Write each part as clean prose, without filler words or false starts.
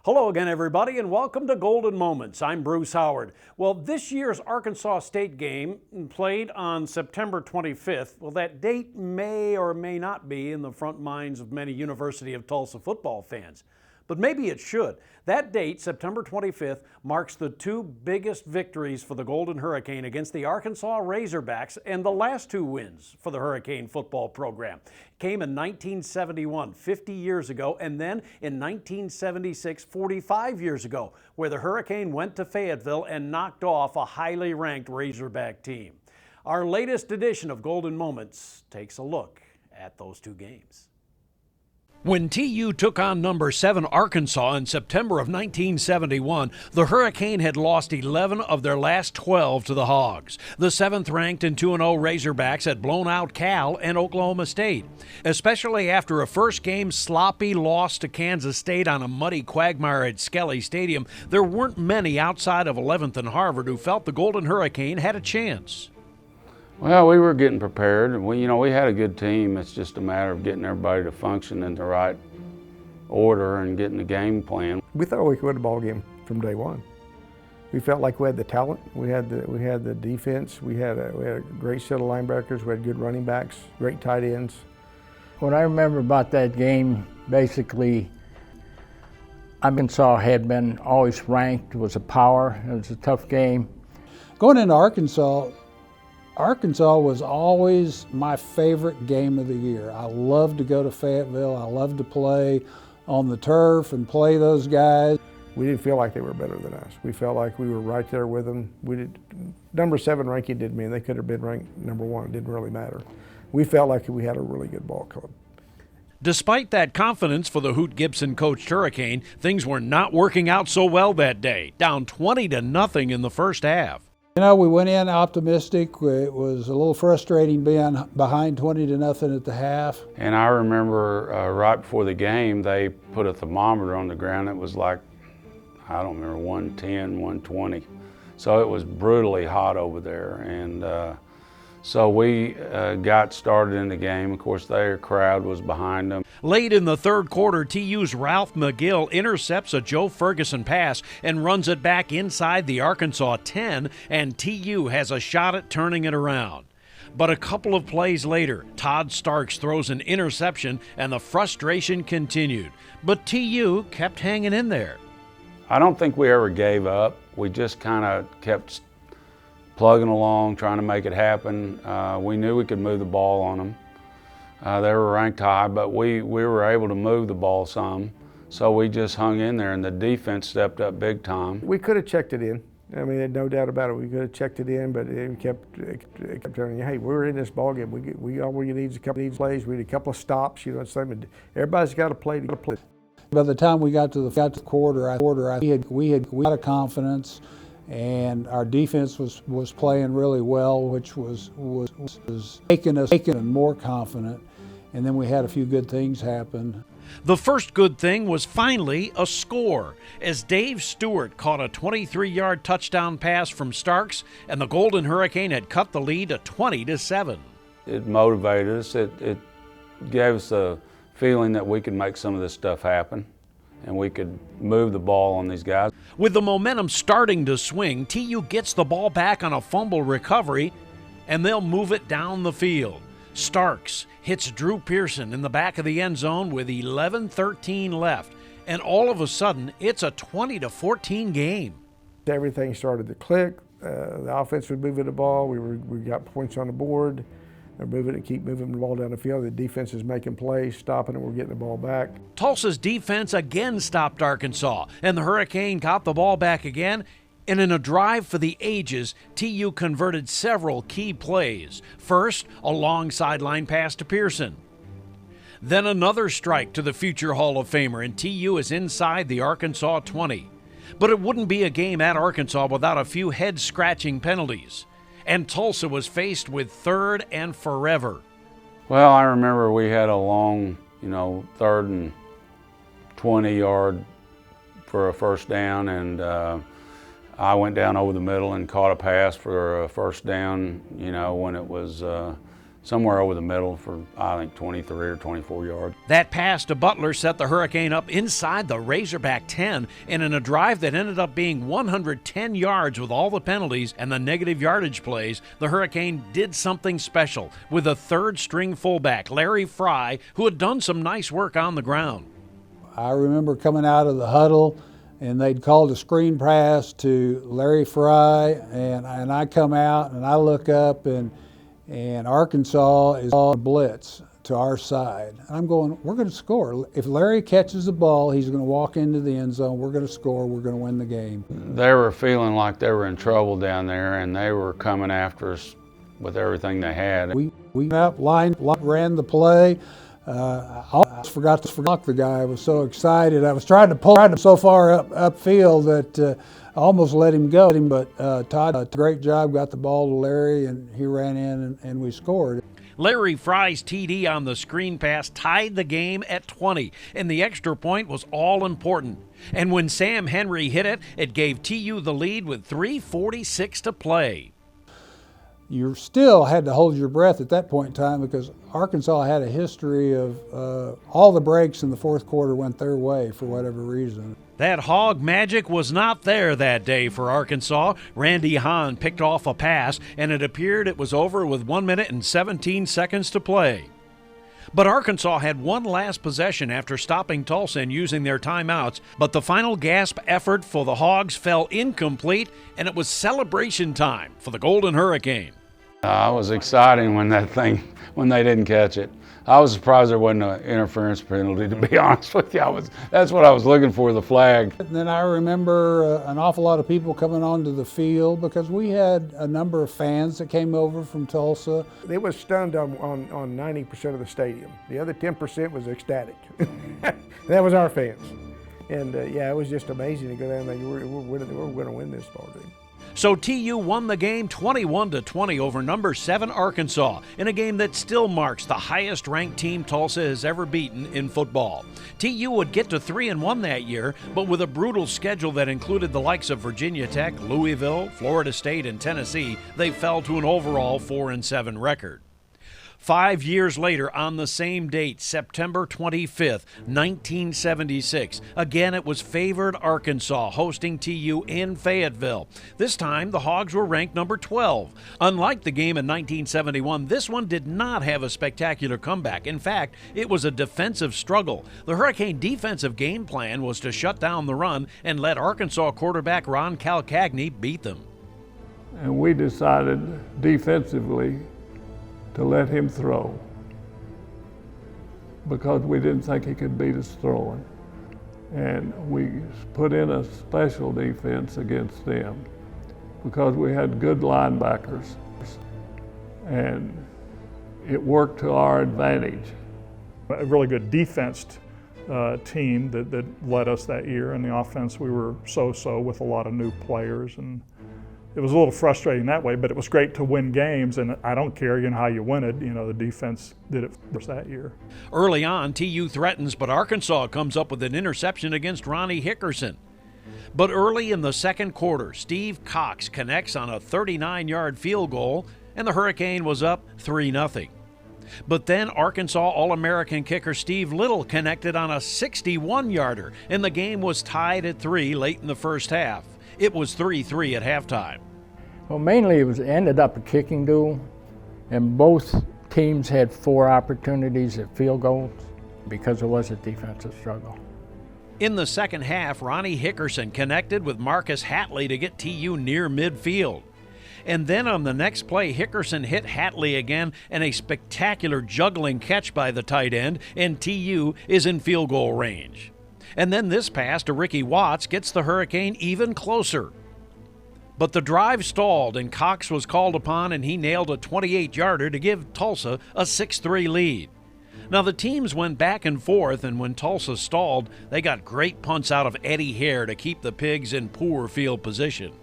Hello again, everybody, and welcome to Golden Moments. I'm Bruce Howard. Well, this year's Arkansas State game played on September 25th. Well, that date may or may not be in the front minds of many University of Tulsa football fans. But maybe it should. That date, September 25th, marks the two biggest victories for the Golden Hurricane against the Arkansas Razorbacks and the last two wins for the Hurricane football program. Came in 1971, 50 years ago, and then in 1976, 45 years ago, where the Hurricane went to Fayetteville and knocked off a highly ranked Razorback team. Our latest edition of Golden Moments takes a look at those two games. When TU took on number 7 Arkansas in September of 1971, the Hurricane had lost 11 of their last 12 to the Hogs. The 7th-ranked and 2-0 Razorbacks had blown out Cal and Oklahoma State, especially after a first-game sloppy loss to Kansas State on a muddy quagmire at Skelly Stadium. There weren't many outside of 11th and Harvard who felt the Golden Hurricane had a chance. Well, we were getting prepared. We had a good team. It's just a matter of getting everybody to function in the right order and getting the game plan. We thought we could win the ball game from day one. We felt like we had the talent. We had the defense. We had a great set of linebackers. We had good running backs, great tight ends. What I remember about that game, basically, Arkansas had been always ranked. It was a power. It was a tough game. Going into Arkansas was always my favorite game of the year. I loved to go to Fayetteville. I loved to play on the turf and play those guys. We didn't feel like they were better than us. We felt like we were right there with them. Number 7 ranking didn't mean they could have been ranked number 1. It didn't really matter. We felt like we had a really good ball club. Despite that confidence for the Hoot Gibson-coached Hurricane, things were not working out so well that day, down 20-0 in the first half. We went in optimistic. It was a little frustrating being behind 20-0 at the half. And I remember right before the game, they put a thermometer on the ground. It was like, I don't remember, 110, 120. So it was brutally hot over there. And so we got started in the game. Of course, their crowd was behind them. Late in the third quarter, TU's Ralph McGill intercepts a Joe Ferguson pass and runs it back inside the Arkansas 10, and TU has a shot at turning it around. But a couple of plays later, Todd Starks throws an interception, and the frustration continued. But TU kept hanging in there. I don't think we ever gave up. We just kind of kept plugging along, trying to make it happen. We knew we could move the ball on them. They were ranked high, but we were able to move the ball some. So we just hung in there, and the defense stepped up big time. We could have checked it in. I mean, there's no doubt about it. We could have checked it in, but it kept telling you, hey, we're in this ball game. All we need is a couple of plays. We need a couple of stops. You know what I'm saying? Everybody's got to play to play. By the time we got to the quarter, we had a lot of confidence. And our defense was playing really well, which was making us more confident. And then we had a few good things happen. The first good thing was finally a score, as Dave Stewart caught a 23-yard touchdown pass from Starks, and the Golden Hurricane had cut the lead to 20-7. It motivated us. It gave us a feeling that we could make some of this stuff happen, and we could move the ball on these guys. With the momentum starting to swing, TU gets the ball back on a fumble recovery, and they'll move it down the field. Starks hits Drew Pearson in the back of the end zone with 11:13 left, and all of a sudden, it's a 20-14 game. Everything started to click. The offense was moving the ball. We got points on the board. Keep moving the ball down the field. The defense is making plays, stopping it. We're getting the ball back. Tulsa's defense again stopped Arkansas, and the Hurricane got the ball back again. And in a drive for the ages, TU converted several key plays. First, a long sideline pass to Pearson. Then another strike to the future Hall of Famer, and TU is inside the Arkansas 20. But it wouldn't be a game at Arkansas without a few head-scratching penalties. And Tulsa was faced with third and forever. Well, I remember we had a long, 3rd and 20-yard for a first down, and I went down over the middle and caught a pass for a first down, when it was somewhere over the middle for, I think, 23 or 24 yards. That pass to Butler set the Hurricane up inside the Razorback 10, and in a drive that ended up being 110 yards with all the penalties and the negative yardage plays, the Hurricane did something special with a third-string fullback, Larry Fry, who had done some nice work on the ground. I remember coming out of the huddle, and they'd called a screen pass to Larry Fry, and I come out and I look up, and Arkansas is all blitz to our side. And I'm going, we're going to score. If Larry catches the ball, he's going to walk into the end zone. We're going to score. We're going to win the game. They were feeling like they were in trouble down there, and they were coming after us with everything they had. We went up, ran the play. I almost forgot to block the guy. I was so excited. I was trying to pull him so far upfield that I almost let him go. But Todd did a great job, got the ball to Larry, and he ran in and we scored. Larry Fry's TD on the screen pass tied the game at 20, and the extra point was all important. And when Sam Henry hit it, it gave TU the lead with 3:46 to play. You still had to hold your breath at that point in time because Arkansas had a history of all the breaks in the fourth quarter went their way for whatever reason. That Hog magic was not there that day for Arkansas. Randy Hahn picked off a pass, and it appeared it was over with 1 minute and 17 seconds to play. But Arkansas had one last possession after stopping Tulsa and using their timeouts, but the final gasp effort for the Hogs fell incomplete, and it was celebration time for the Golden Hurricane. I was excited when they didn't catch it. I was surprised there wasn't an interference penalty, to be honest with you. That's what I was looking for, the flag. And then I remember an awful lot of people coming onto the field because we had a number of fans that came over from Tulsa. They was stunned on 90% of the stadium. The other 10% was ecstatic. That was our fans. And yeah, it was just amazing to go down there. We're going to win this ball game. So TU won the game 21-20 over number 7 Arkansas in a game that still marks the highest-ranked team Tulsa has ever beaten in football. TU would get to 3-1 that year, but with a brutal schedule that included the likes of Virginia Tech, Louisville, Florida State, and Tennessee, they fell to an overall 4-7 record. 5 years later, on the same date, September 25th, 1976, again it was favored Arkansas hosting TU in Fayetteville. This time, the Hogs were ranked number 12. Unlike the game in 1971, this one did not have a spectacular comeback. In fact, it was a defensive struggle. The Hurricane defensive game plan was to shut down the run and let Arkansas quarterback Ron Calcagney beat them. And we decided defensively to let him throw because we didn't think he could beat us throwing. And we put in a special defense against them because we had good linebackers, and it worked to our advantage. A really good defense team that led us that year. In the offense, we were so-so with a lot of new players, and it was a little frustrating that way, but it was great to win games, and I don't care how you win it. The defense did it for us that year. Early on, TU threatens, but Arkansas comes up with an interception against Ronnie Hickerson. But early in the second quarter, Steve Cox connects on a 39-yard field goal, and the Hurricane was up 3-0. But then Arkansas All-American kicker Steve Little connected on a 61-yarder, and the game was tied at 3 late in the first half. It was 3-3 at halftime. Well, mainly it ended up a kicking duel, and both teams had 4 opportunities at field goals because it was a defensive struggle. In the second half, Ronnie Hickerson connected with Marcus Hatley to get TU near midfield. And then on the next play, Hickerson hit Hatley again, and a spectacular juggling catch by the tight end, and TU is in field goal range. And then this pass to Ricky Watts gets the Hurricane even closer. But the drive stalled, and Cox was called upon, and he nailed a 28-yarder to give Tulsa a 6-3 lead. Now the teams went back and forth, and when Tulsa stalled, they got great punts out of Eddie Hare to keep the Pigs in poor field position.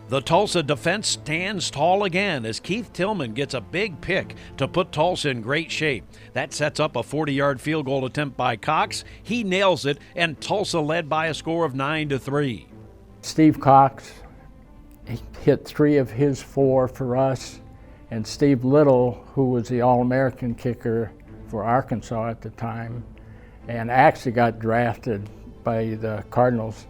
The Tulsa defense stands tall again as Keith Tillman gets a big pick to put Tulsa in great shape. That sets up a 40-yard field goal attempt by Cox. He nails it, and Tulsa led by a score of 9-3. Steve Cox, he hit 3 of his 4 for us, And Steve Little, who was the All-American kicker for Arkansas at the time, and actually got drafted by the Cardinals,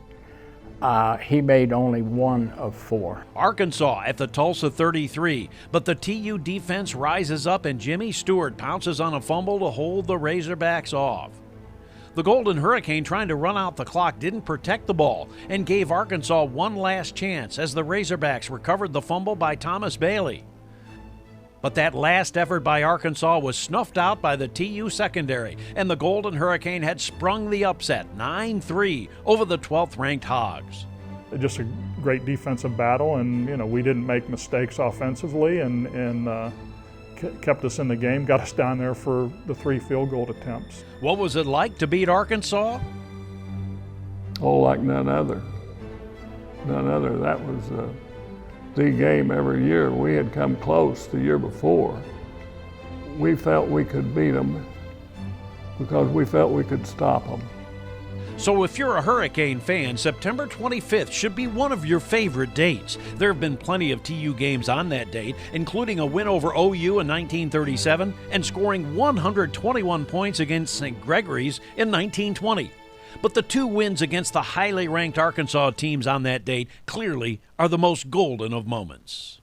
he made only 1 of 4. Arkansas at the Tulsa 33, but the TU defense rises up and Jimmy Stewart pounces on a fumble to hold the Razorbacks off. The Golden Hurricane, trying to run out the clock, didn't protect the ball and gave Arkansas one last chance as the Razorbacks recovered the fumble by Thomas Bailey. But that last effort by Arkansas was snuffed out by the TU secondary, and the Golden Hurricane had sprung the upset 9-3 over the 12th-ranked Hogs. Just a great defensive battle, and we didn't make mistakes offensively, and kept us in the game, got us down there for the 3 field goal attempts. What was it like to beat Arkansas? Oh, like none other. None other. That was the game every year. We had come close the year before. We felt we could beat them because we felt we could stop them. So if you're a Hurricane fan, September 25th should be one of your favorite dates. There have been plenty of TU games on that date, including a win over OU in 1937 and scoring 121 points against St. Gregory's in 1920. But the 2 wins against the highly ranked Arkansas teams on that date clearly are the most golden of moments.